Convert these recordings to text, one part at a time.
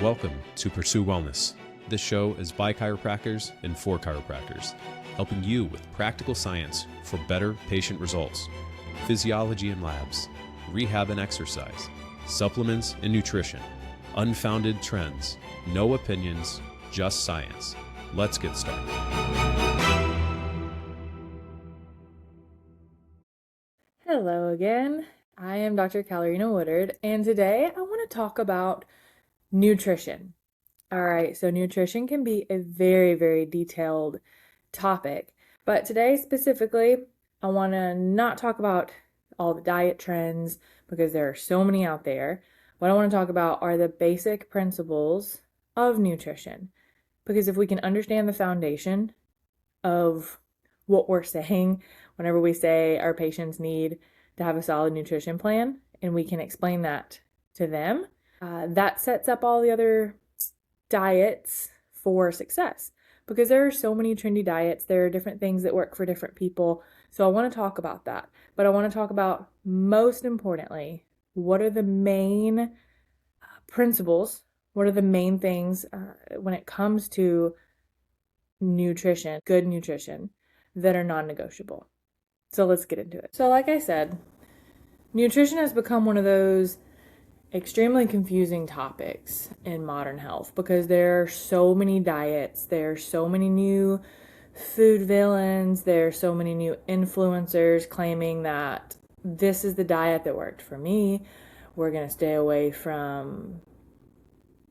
Welcome to Pursue Wellness. This show is by chiropractors and for chiropractors, helping you with practical science for better patient results, physiology and labs, rehab and exercise, supplements and nutrition, unfounded trends, no opinions, just science. Let's get started. Hello again. I am Dr. Kalarina Woodard, and today I want to talk about nutrition. All right, so nutrition can be a very, very detailed topic, but today specifically, I want to not talk about all the diet trends because there are so many out there. What I want to talk about are the basic principles of nutrition, because if we can understand the foundation of what we're saying whenever we say our patients need to have a solid nutrition plan, and we can explain that to them, that sets up all the other diets for success, because there are so many trendy diets. There are different things that work for different people. So I want to talk about that, but I want to talk about, most importantly, what are the main principles, what are the main things when it comes to nutrition, good nutrition, that are non-negotiable. So let's get into it. So like I said, nutrition has become one of those extremely confusing topics in modern health because there are so many diets, there are so many new food villains, there are so many new influencers claiming that this is the diet that worked for me. We're going to stay away from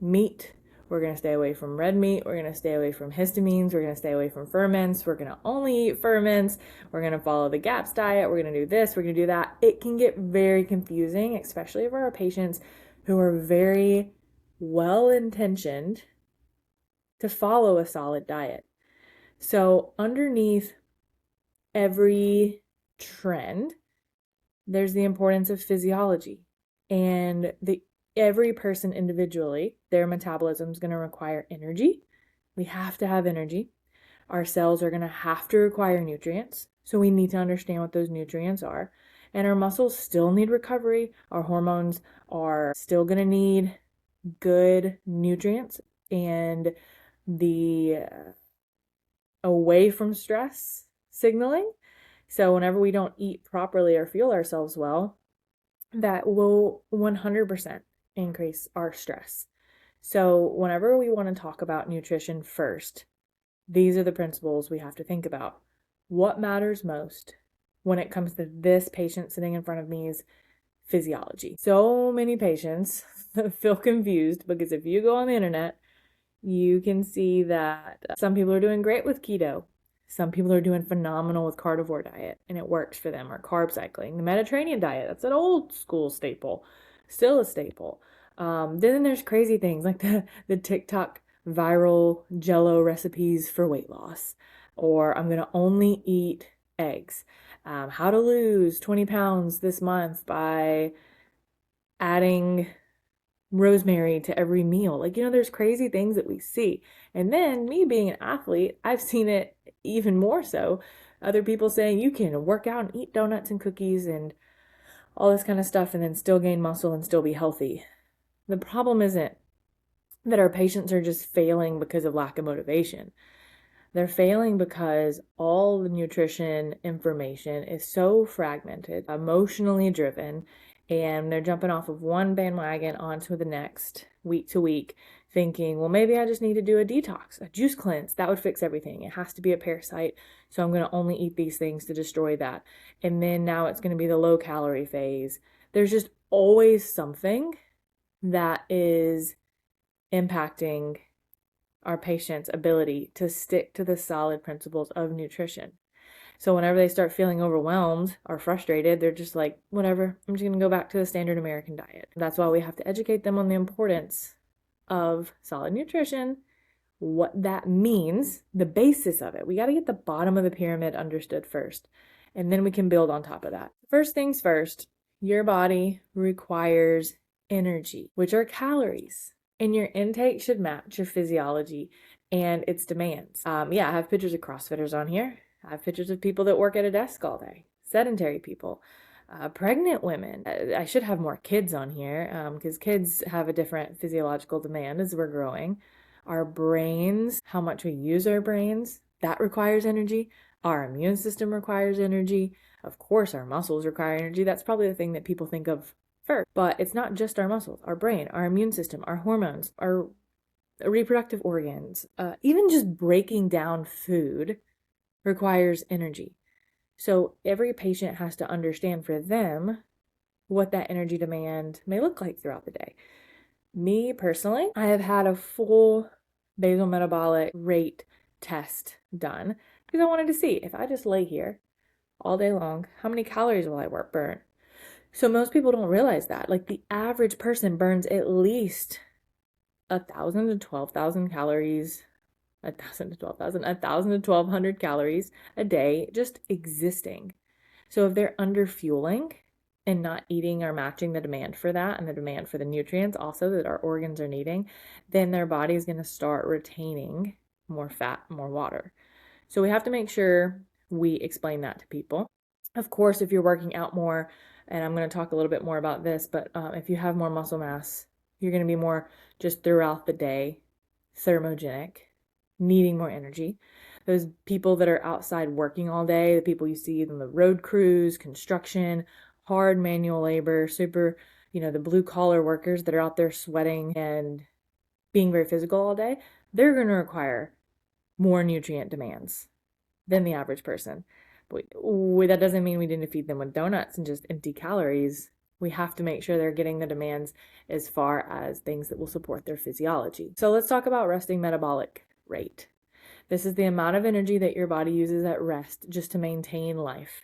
meat. We're going to stay away from red meat. We're going to stay away from histamines. We're going to stay away from ferments. We're going to only eat ferments. We're going to follow the GAPS diet. We're going to do this. We're going to do that. It can get very confusing, especially for our patients who are very well-intentioned to follow a solid diet. So underneath every trend, there's the importance of physiology, and every person individually, their metabolism is going to require energy. We have to have energy. Our cells are going to have to require nutrients. So we need to understand what those nutrients are. And our muscles still need recovery. Our hormones are still going to need good nutrients. And the away from stress signaling. So whenever we don't eat properly or fuel ourselves well, that will 100% increase our stress. So whenever we want to talk about nutrition first, these are the principles we have to think about. What matters most when it comes to this patient sitting in front of me is physiology. So many patients feel confused because if you go on the internet, you can see that some people are doing great with keto. Some people are doing phenomenal with carnivore diet and it works for them, or carb cycling. The Mediterranean diet, that's an old school staple, still a staple. Then there's crazy things like the TikTok viral Jello recipes for weight loss, or I'm going to only eat eggs. How to lose 20 pounds this month by adding rosemary to every meal. There's crazy things that we see. And then me being an athlete, I've seen it even more so. Other people saying you can work out and eat donuts and cookies and all this kind of stuff and then still gain muscle and still be healthy. The problem isn't that our patients are just failing because of lack of motivation. They're failing because all the nutrition information is so fragmented, emotionally driven, and they're jumping off of one bandwagon onto the next, week to week, thinking, well, maybe I just need to do a detox, a juice cleanse. That would fix everything. It has to be a parasite, so I'm going to only eat these things to destroy that. And then now it's going to be the low-calorie phase. There's just always something that is impacting our patients' ability to stick to the solid principles of nutrition. So whenever they start feeling overwhelmed or frustrated, they're just like, whatever, I'm just going to go back to the standard American diet. That's why we have to educate them on the importance of solid nutrition, what that means, the basis of it. We got to get the bottom of the pyramid understood first, and then we can build on top of that. First things first, your body requires energy, which are calories. And your intake should match your physiology and its demands. I have pictures of CrossFitters on here. I have pictures of people that work at a desk all day, sedentary people. Pregnant women. I should have more kids on here because kids have a different physiological demand as we're growing. Our brains, how much we use our brains, that requires energy. Our immune system requires energy. Of course, our muscles require energy. That's probably the thing that people think of first. But it's not just our muscles, our brain, our immune system, our hormones, our reproductive organs. Even just breaking down food requires energy. So every patient has to understand for them what that energy demand may look like throughout the day. Me personally, I have had a full basal metabolic rate test done because I wanted to see if I just lay here all day long, how many calories will I burn? So most people don't realize that. Like the average person burns at least 1,000 to 12,000 calories, 1,000 to 12,000, 1,000 to 1,200 calories a day just existing. So if they're under fueling and not eating or matching the demand for that and the demand for the nutrients also that our organs are needing, then their body is going to start retaining more fat, more water. So we have to make sure we explain that to people. Of course, if you're working out more, and I'm going to talk a little bit more about this, but if you have more muscle mass, you're going to be more just throughout the day thermogenic, needing more energy. Those people that are outside working all day, the people you see in the road crews, construction, hard manual labor, super, the blue collar workers that are out there sweating and being very physical all day, they're going to require more nutrient demands than the average person. But that doesn't mean we didn't feed them with donuts and just empty calories. We have to make sure they're getting the demands as far as things that will support their physiology. So let's talk about resting metabolic rate. This is the amount of energy that your body uses at rest just to maintain life.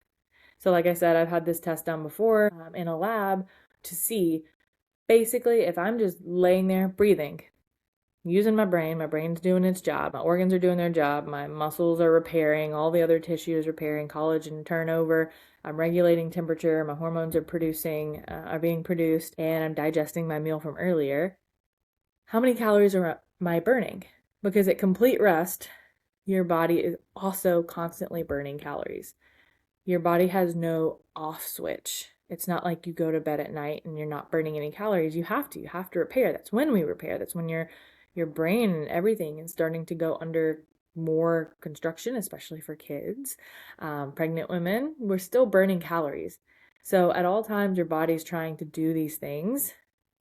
So like I said, I've had this test done before in a lab to see basically if I'm just laying there breathing, using my brain's doing its job, my organs are doing their job, my muscles are repairing, all the other tissue is repairing, collagen turnover, I'm regulating temperature, my hormones are being produced, and I'm digesting my meal from earlier. How many calories am I burning? Because at complete rest, your body is also constantly burning calories. Your body has no off switch. It's not like you go to bed at night and you're not burning any calories. You have to repair. That's when we repair. That's when your brain and everything is starting to go under more construction, especially for kids. Pregnant women, we're still burning calories. So at all times, your body's trying to do these things.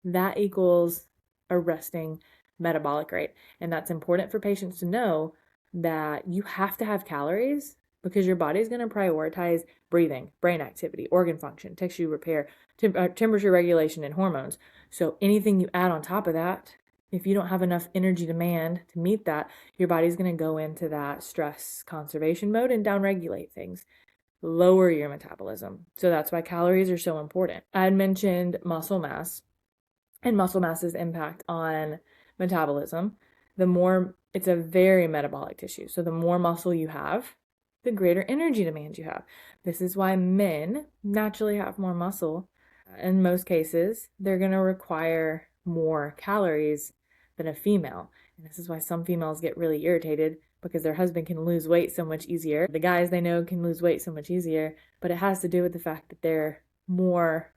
That equals a resting metabolic rate. And that's important for patients to know that you have to have calories because your body is going to prioritize breathing, brain activity, organ function, tissue repair, temperature regulation, and hormones. So anything you add on top of that, if you don't have enough energy demand to meet that, your body's going to go into that stress conservation mode and downregulate things, lower your metabolism. So that's why calories are so important. I had mentioned muscle mass and muscle mass's impact on metabolism. It's a very metabolic tissue. So the more muscle you have, the greater energy demand you have. This is why men naturally have more muscle. In most cases, they're going to require more calories than a female. And this is why some females get really irritated because their husband can lose weight so much easier. The guys they know can lose weight so much easier, but it has to do with the fact that they're more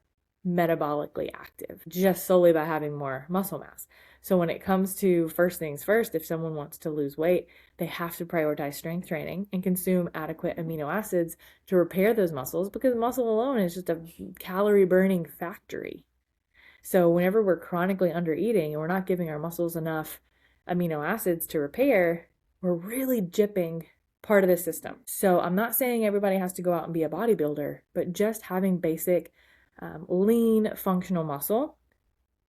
metabolically active just solely by having more muscle mass. So when it comes to first things first, if someone wants to lose weight, they have to prioritize strength training and consume adequate amino acids to repair those muscles because muscle alone is just a calorie burning factory. So whenever we're chronically under eating and we're not giving our muscles enough amino acids to repair, we're really gypping part of the system. So I'm not saying everybody has to go out and be a bodybuilder, but just having basic lean functional muscle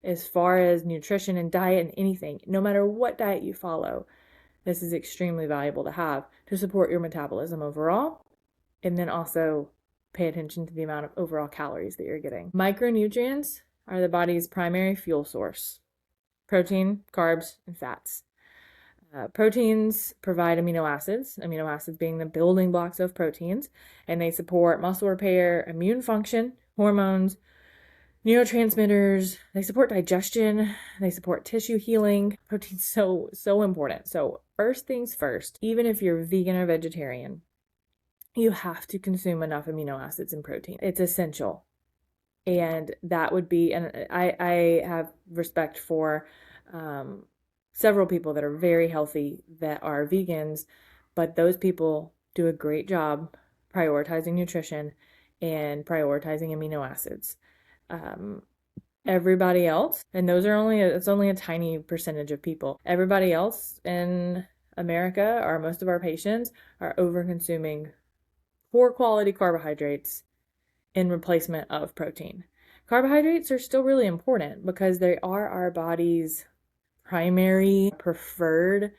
as far as nutrition and diet and anything, no matter what diet you follow, this is extremely valuable to have to support your metabolism overall, and then also pay attention to the amount of overall calories that you're getting. Micronutrients are the body's primary fuel source: protein, carbs, and fats. Proteins provide amino acids being the building blocks of proteins, and they support muscle repair, immune function, hormones, neurotransmitters. They support digestion. They support tissue healing. Protein's so important. So first things first, even if you're vegan or vegetarian, you have to consume enough amino acids and protein. It's essential. And that would be, and I have respect for several people that are very healthy that are vegans, but those people do a great job prioritizing nutrition and prioritizing amino acids. Um, Everybody else, and it's only a tiny percentage of people. Everybody else in America, or most of our patients, are over consuming poor quality carbohydrates in replacement of protein. Carbohydrates are still really important because they are our body's primary preferred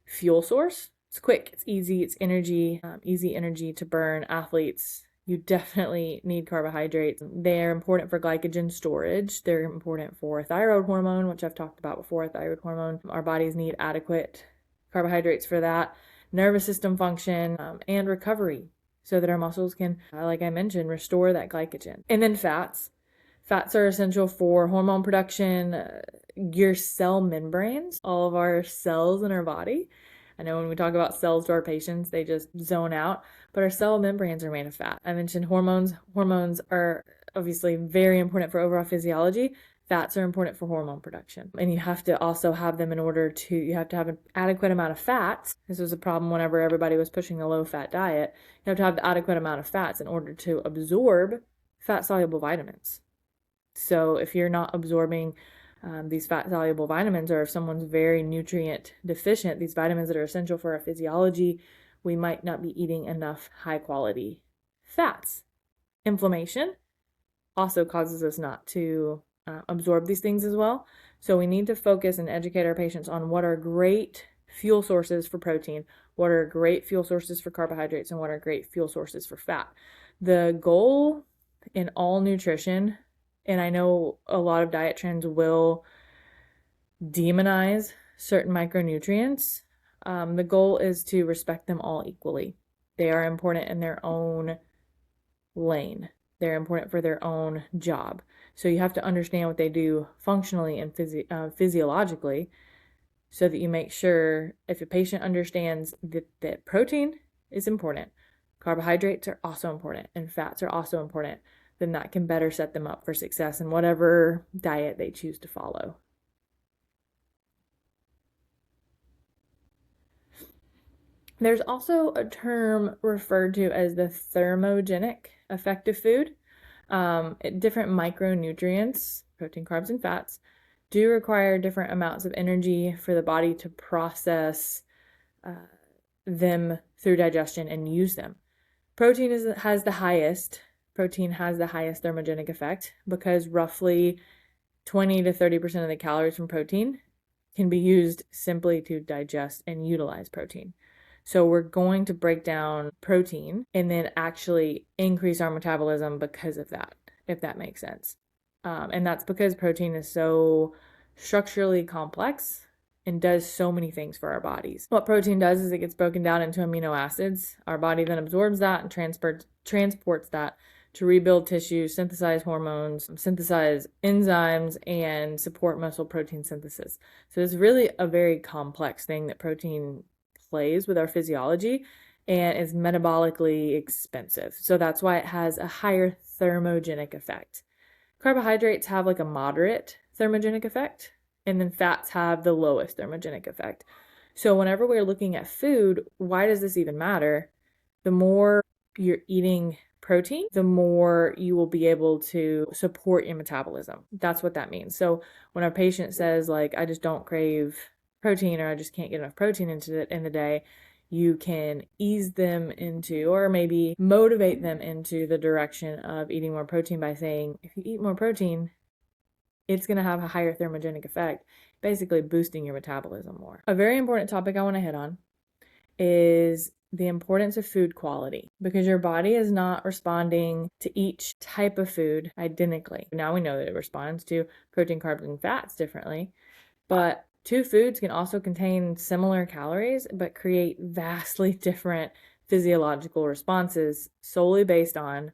fuel source. It's quick, it's easy, it's easy energy to burn. Athletes, you definitely need carbohydrates. They're important for glycogen storage. They're important for thyroid hormone, which I've talked about before. Thyroid hormone, our bodies need adequate carbohydrates for that. Nervous system function, and recovery, so that our muscles can, like I mentioned, restore that glycogen. And then fats. Fats are essential for hormone production, your cell membranes, all of our cells in our body. I know when we talk about cells to our patients, they just zone out, but our cell membranes are made of fat. I mentioned hormones. Hormones are obviously very important for overall physiology. Fats are important for hormone production. And you have to also have them you have to have an adequate amount of fats. This was a problem whenever everybody was pushing a low-fat diet. You have to have the adequate amount of fats in order to absorb fat-soluble vitamins. So if you're not absorbing these fat-soluble vitamins, or if someone's very nutrient deficient, these vitamins that are essential for our physiology, we might not be eating enough high-quality fats. Inflammation also causes us not to absorb these things as well. So we need to focus and educate our patients on what are great fuel sources for protein, what are great fuel sources for carbohydrates, and what are great fuel sources for fat. The goal in all nutrition, and I know a lot of diet trends will demonize certain micronutrients, the goal is to respect them all equally. They are important in their own lane. They're important for their own job. So you have to understand what they do functionally and physiologically, so that you make sure, if a patient understands that protein is important, carbohydrates are also important, and fats are also important, then that can better set them up for success in whatever diet they choose to follow. There's also a term referred to as the thermogenic effect of food. Different micronutrients, protein, carbs, and fats, do require different amounts of energy for the body to process them through digestion and use them. Protein has the highest thermogenic effect, because roughly 20 to 30% of the calories from protein can be used simply to digest and utilize protein. So we're going to break down protein and then actually increase our metabolism because of that, if that makes sense. And that's because protein is so structurally complex and does so many things for our bodies. What protein does is it gets broken down into amino acids. Our body then absorbs that and transports that to rebuild tissue, synthesize hormones, synthesize enzymes, and support muscle protein synthesis. So it's really a very complex thing that protein plays with our physiology, and is metabolically expensive. So that's why it has a higher thermogenic effect. Carbohydrates have like a moderate thermogenic effect, and then fats have the lowest thermogenic effect. So whenever we're looking at food, why does this even matter? The more you're eating protein, the more you will be able to support your metabolism. That's what that means. So when a patient says, like, I just don't crave protein, or I just can't get enough protein in the day, you can ease them into, or maybe motivate them into, the direction of eating more protein by saying, if you eat more protein, it's going to have a higher thermogenic effect, basically boosting your metabolism more. A very important topic I want to hit on is the importance of food quality, because your body is not responding to each type of food identically. Now we know that it responds to protein, carbs, and fats differently, but two foods can also contain similar calories, but create vastly different physiological responses solely based on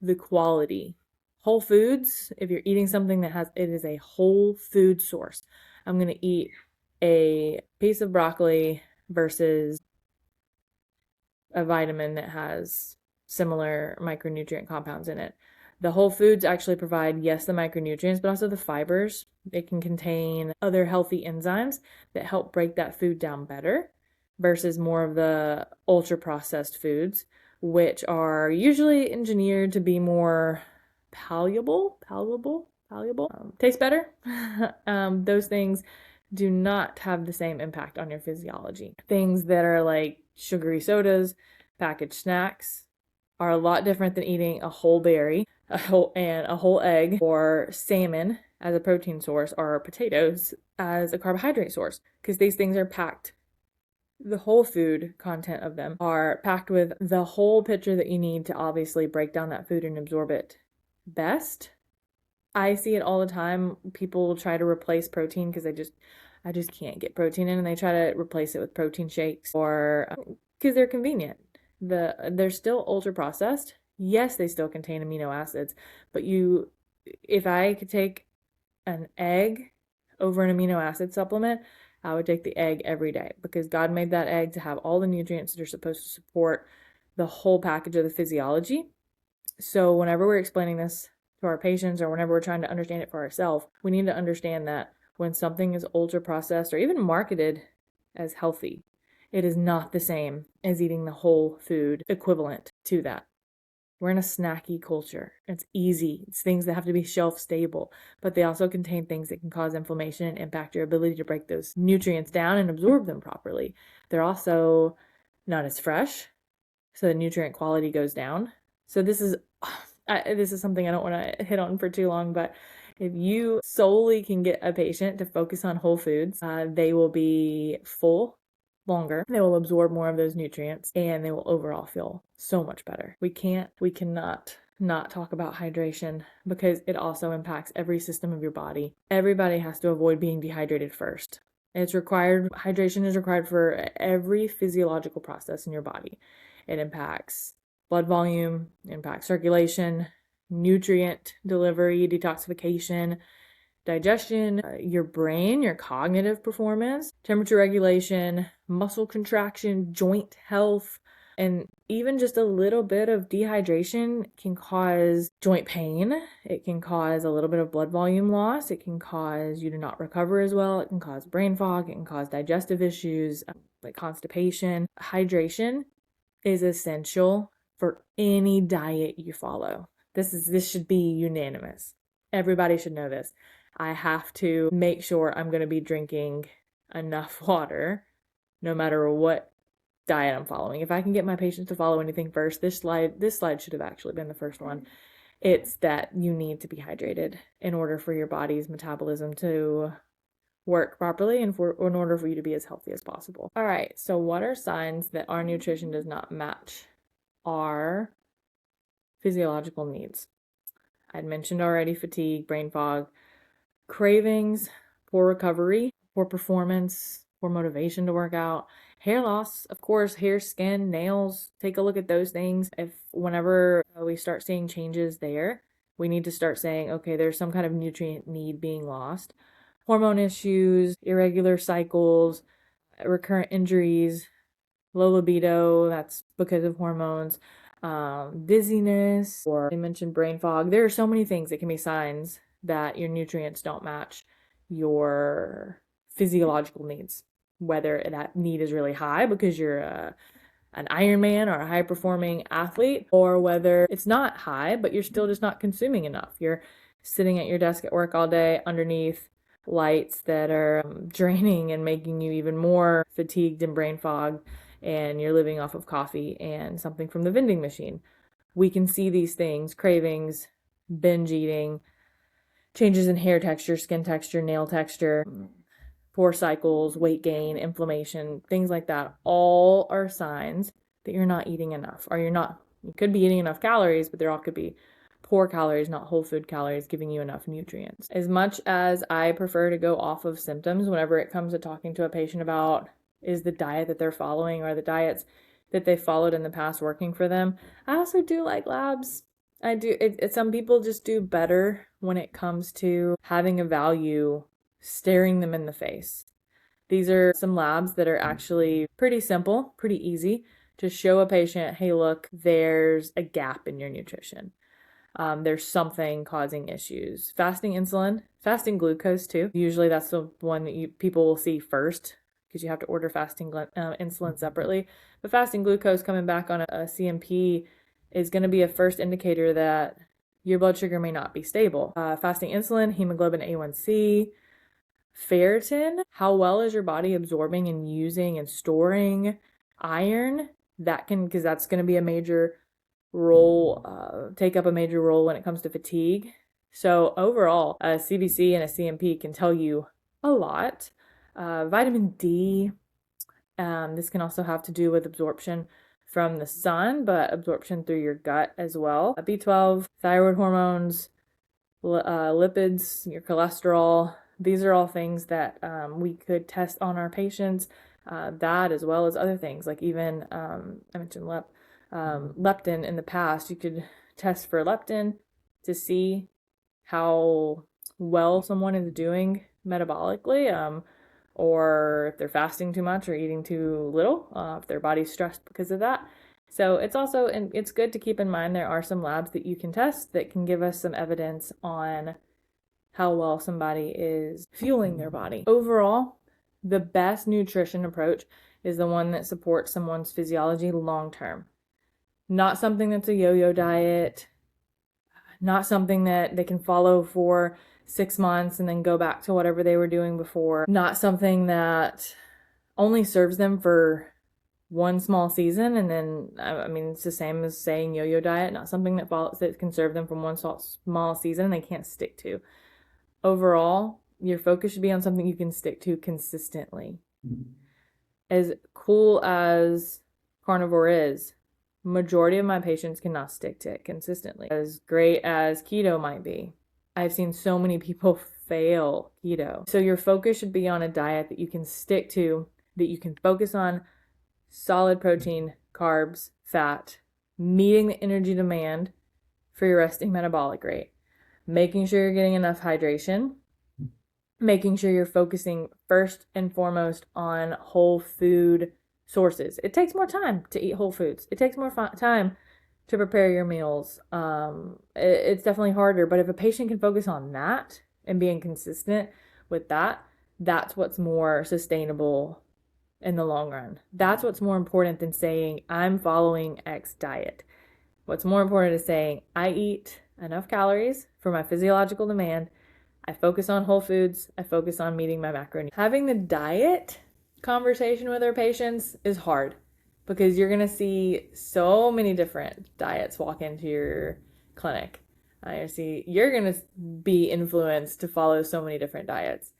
the quality. Whole foods, if you're eating something it is a whole food source. I'm going to eat a piece of broccoli versus a vitamin that has similar micronutrient compounds in it. The whole foods actually provide, yes, the micronutrients, but also the fibers. It can contain other healthy enzymes that help break that food down better versus more of the ultra processed foods, which are usually engineered to be more palatable, taste better. Those things do not have the same impact on your physiology. Things that are like sugary sodas, packaged snacks are a lot different than eating a whole berry, a whole egg, or salmon as a protein source, or potatoes as a carbohydrate source, because these things are packed. The whole food content of them are packed with the whole picture that you need to obviously break down that food and absorb it best. I see it all the time. People try to replace protein because I just can't get protein in, and they try to replace it with protein shakes or because they're convenient. They're still ultra processed. Yes, they still contain amino acids, but if I could take an egg over an amino acid supplement, I would take the egg every day because God made that egg to have all the nutrients that are supposed to support the whole package of the physiology. So whenever we're explaining this to our patients or whenever we're trying to understand it for ourselves, we need to understand that when something is ultra processed or even marketed as healthy, it is not the same as eating the whole food equivalent to that. We're in a snacky culture. It's easy. It's things that have to be shelf stable, but they also contain things that can cause inflammation and impact your ability to break those nutrients down and absorb them properly. They're also not as fresh, so the nutrient quality goes down. So this is something I don't want to hit on for too long, but if you solely can get a patient to focus on whole foods, they will be full longer. They will absorb more of those nutrients and they will overall feel so much better. We cannot not talk about hydration because it also impacts every system of your body. Everybody has to avoid being dehydrated first. It's required, hydration is required for every physiological process in your body. It impacts blood volume, impacts circulation, nutrient delivery, detoxification, digestion, your brain, your cognitive performance, temperature regulation, muscle contraction, joint health, and even just a little bit of dehydration can cause joint pain. It can cause a little bit of blood volume loss. It can cause you to not recover as well. It can cause brain fog. It can cause digestive issues like constipation. Hydration is essential for any diet you follow. This should be unanimous. Everybody should know this. I have to make sure I'm going to be drinking enough water no matter what diet I'm following. If I can get my patients to follow anything first, this slide should have actually been the first one. It's that you need to be hydrated in order for your body's metabolism to work properly and in order for you to be as healthy as possible. All right, so what are signs that our nutrition does not match our physiological needs? I'd mentioned already fatigue, brain fog, cravings, poor recovery, poor performance, poor motivation to work out, hair loss, of course, hair, skin, nails. Take a look at those things. Whenever we start seeing changes there, we need to start saying, okay, there's some kind of nutrient need being lost. Hormone issues, irregular cycles, recurrent injuries, low libido, that's because of hormones, dizziness, or I mentioned brain fog. There are so many things that can be signs that your nutrients don't match your physiological needs. Whether that need is really high because you're an Ironman or a high-performing athlete, or whether it's not high, but you're still just not consuming enough. You're sitting at your desk at work all day underneath lights that are draining and making you even more fatigued and brain fogged, and you're living off of coffee and something from the vending machine. We can see these things, cravings, binge eating, changes in hair texture, skin texture, nail texture, poor cycles, weight gain, inflammation, things like that, all are signs that you're not eating enough, or you could be eating enough calories, but there all could be poor calories, not whole food calories, giving you enough nutrients. As much as I prefer to go off of symptoms whenever it comes to talking to a patient about is the diet that they're following or the diets that they followed in the past working for them, I also do like labs. I do. Some people just do better when it comes to having a value staring them in the face. These are some labs that are actually pretty simple, pretty easy to show a patient, hey, look, there's a gap in your nutrition. There's something causing issues. Fasting insulin, fasting glucose too. Usually that's the one that people will see first because you have to order fasting insulin separately. But fasting glucose coming back on a CMP is going to be a first indicator that your blood sugar may not be stable. Fasting insulin, hemoglobin A1C, ferritin, how well is your body absorbing and using and storing iron? Because that's going to be a major role, take up a major role when it comes to fatigue. So overall, a CBC and a CMP can tell you a lot. Vitamin D, this can also have to do with absorption from the sun, but absorption through your gut as well. B12, thyroid hormones, lipids, your cholesterol. These are all things that we could test on our patients. That as well as other things like even I mentioned leptin in the past. You could test for leptin to see how well someone is doing metabolically, or if they're fasting too much or eating too little, if their body's stressed because of that. So it's good to keep in mind there are some labs that you can test that can give us some evidence on how well somebody is fueling their body. Overall, the best nutrition approach is the one that supports someone's physiology long term. Not something that's a yo-yo diet, not something that they can follow for 6 months and then go back to whatever they were doing before, not something that only serves them for one small season and then, it's the same as saying yo-yo diet, not something that can serve them from one small season and they can't stick to. Overall, your focus should be on something you can stick to consistently. As cool as carnivore is, majority of my patients cannot stick to it consistently. As great as keto might be, I've seen so many people fail keto. So your focus should be on a diet that you can stick to, that you can focus on solid protein, carbs, fat, meeting the energy demand for your resting metabolic rate, making sure you're getting enough hydration, making sure you're focusing first and foremost on whole food sources. It takes more time to eat whole foods. It takes more time to prepare your meals. It's definitely harder, but if a patient can focus on that and being consistent with that, that's what's more sustainable in the long run. That's what's more important than saying, I'm following X diet. What's more important is saying, I eat enough calories for my physiological demand. I focus on whole foods. I focus on meeting my macronutrients. Having the diet conversation with our patients is hard because you're going to see so many different diets walk into your clinic. You're going to be influenced to follow so many different diets.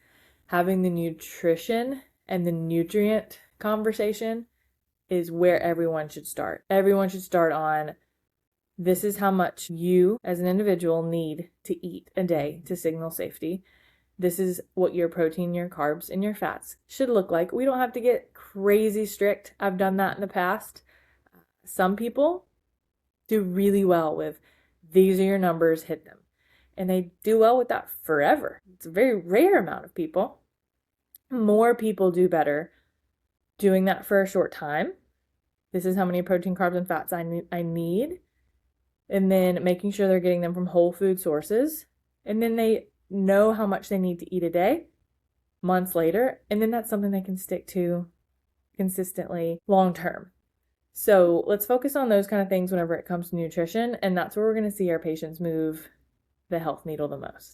Having the nutrition and the nutrient conversation is where everyone should start. Everyone should start on, this is how much you as an individual need to eat a day to signal safety. This is what your protein, your carbs, and your fats should look like. We don't have to get crazy strict. I've done that in the past. Some people do really well with, these are your numbers, hit them. And they do well with that forever. It's a very rare amount of people. More people do better doing that for a short time. This is how many protein, carbs, and fats I need. And then making sure they're getting them from whole food sources. And then they know how much they need to eat a day months later. And then that's something they can stick to consistently long term. So let's focus on those kind of things whenever it comes to nutrition. And that's where we're going to see our patients move the health needle the most.